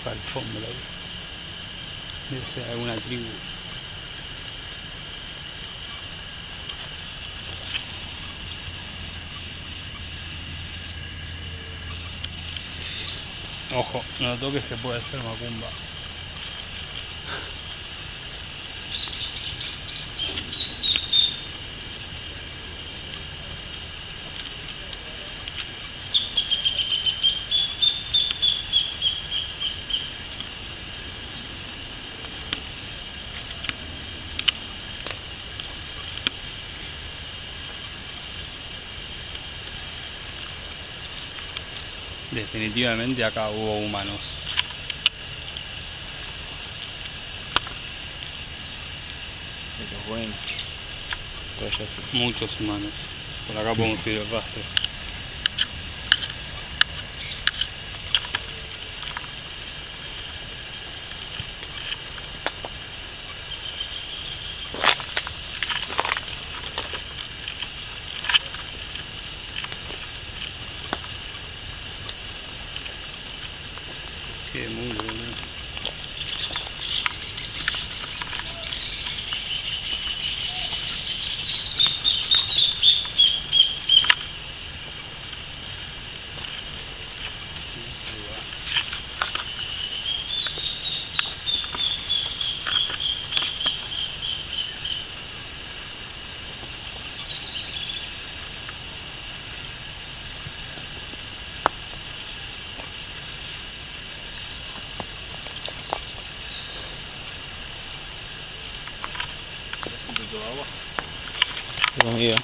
para el fondo la vi. Debe ser alguna tribu. Ojo, no toques que puede ser macumba. Definitivamente acá hubo humanos. Pero bueno, todo ya sí. Muchos humanos. Por acá podemos seguir el rastro. Qué muy bueno. Comida.